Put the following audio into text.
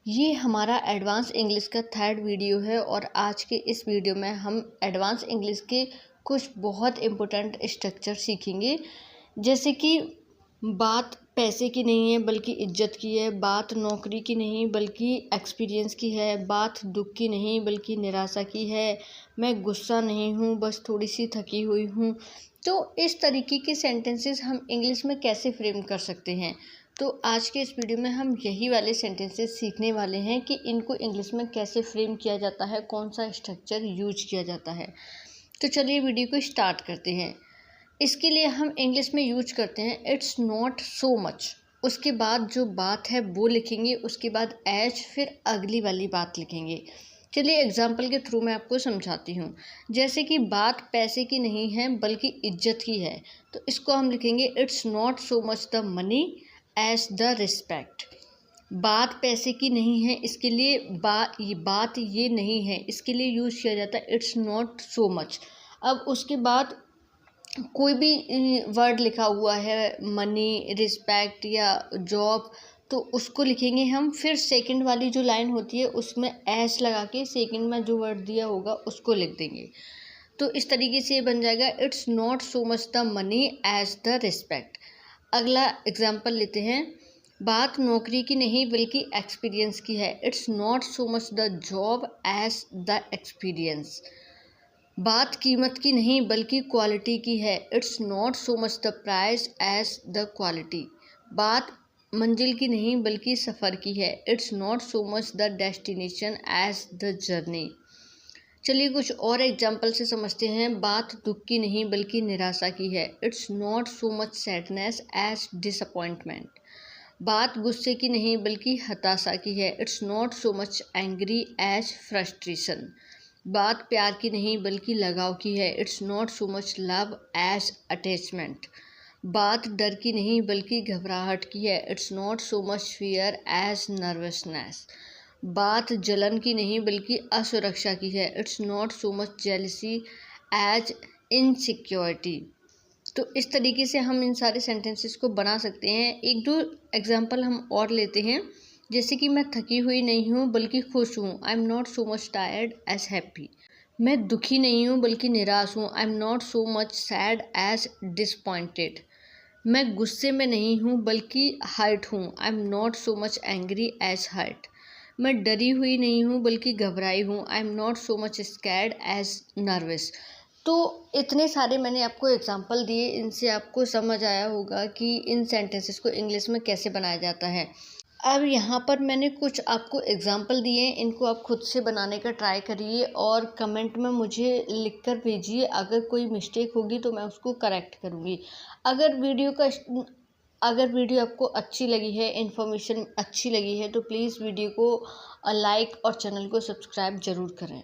ये हमारा advance English का थर्ड वीडियो है और आज के इस वीडियो में हम एडवांस इंग्लिश के कुछ बहुत इम्पोर्टेंट स्ट्रक्चर सीखेंगे। जैसे कि बात पैसे की नहीं है बल्कि इज्जत की है, बात नौकरी की नहीं बल्कि एक्सपीरियंस की है, बात दुख की नहीं बल्कि निराशा की है, मैं गुस्सा नहीं हूँ बस थोड़ी सी थकी हुई हूँ। तो इस तरीके के सेंटेंसेस हम इंग्लिश में कैसे फ्रेम कर सकते हैं, तो आज के इस वीडियो में हम यही वाले सेंटेंसेस सीखने वाले हैं कि इनको इंग्लिश में कैसे फ्रेम किया जाता है, कौन सा स्ट्रक्चर यूज किया जाता है। तो चलिए वीडियो को स्टार्ट करते हैं। इसके लिए हम इंग्लिश में यूज करते हैं इट्स नॉट सो मच, उसके बाद जो बात है वो लिखेंगे, उसके बाद एज, फिर अगली वाली बात लिखेंगे। चलिए एग्जाम्पल के थ्रू मैं आपको समझाती हूँ। जैसे कि बात पैसे की नहीं है बल्कि इज्जत की है, तो इसको हम लिखेंगे it's not so much the money as the respect. बात पैसे की नहीं है, इसके लिए बात ये नहीं है, इसके लिए यूज़ किया जाता है इट्स नॉट सो मच। अब उसके बाद कोई भी वर्ड लिखा हुआ है, मनी, रिस्पेक्ट या जॉब, तो उसको लिखेंगे हम। फिर सेकंड वाली जो लाइन होती है उसमें एस लगा के सेकंड में जो वर्ड दिया होगा उसको लिख देंगे। तो इस तरीके से ये बन जाएगा it's not so much the money as the respect. अगला एग्जाम्पल लेते हैं। बात नौकरी की नहीं बल्कि एक्सपीरियंस की है, it's not so much the job as the experience. बात कीमत की नहीं बल्कि क्वालिटी की है, it's not so much the price as the quality. बात मंजिल की नहीं बल्कि सफ़र की है, it's not so much the destination as the journey. चलिए कुछ और एग्जाम्पल से समझते हैं। बात दुख की नहीं बल्कि निराशा की है, it's not so much sadness as disappointment. बात गुस्से की नहीं बल्कि हताशा की है, it's not so much angry as frustration. बात प्यार की नहीं बल्कि लगाव की है, it's not so much love as attachment. बात डर की नहीं बल्कि घबराहट की है, it's not so much fear as nervousness. बात जलन की नहीं बल्कि असुरक्षा की है, it's not so much jealousy as insecurity. तो इस तरीके से हम इन सारे सेंटेंसेस को बना सकते हैं। एक दो एग्जांपल हम और लेते हैं। जैसे कि मैं थकी हुई नहीं हूँ बल्कि खुश हूँ, I am not so much tired as happy. मैं दुखी नहीं हूँ बल्कि निराश हूँ, I am not so much sad as disappointed. मैं गुस्से में नहीं हूँ बल्कि हर्ट हूँ, I am not so much angry as hurt. मैं डरी हुई नहीं हूँ बल्कि घबराई हूँ, I am not so much scared as nervous. तो इतने सारे मैंने आपको एग्जांपल दिए, इनसे आपको समझ आया होगा कि इन सेंटेंसेस को इंग्लिश में कैसे बनाया जाता है। अब यहाँ पर मैंने कुछ आपको एग्जांपल दिए, इनको आप खुद से बनाने का ट्राई करिए और कमेंट में मुझे लिखकर भेजिए। अगर कोई मिस्टेक होगी तो मैं उसको करेक्ट करूँगी। अगर वीडियो आपको अच्छी लगी है, इन्फॉर्मेशन अच्छी लगी है, तो प्लीज़ वीडियो को लाइक और चैनल को सब्सक्राइब ज़रूर करें।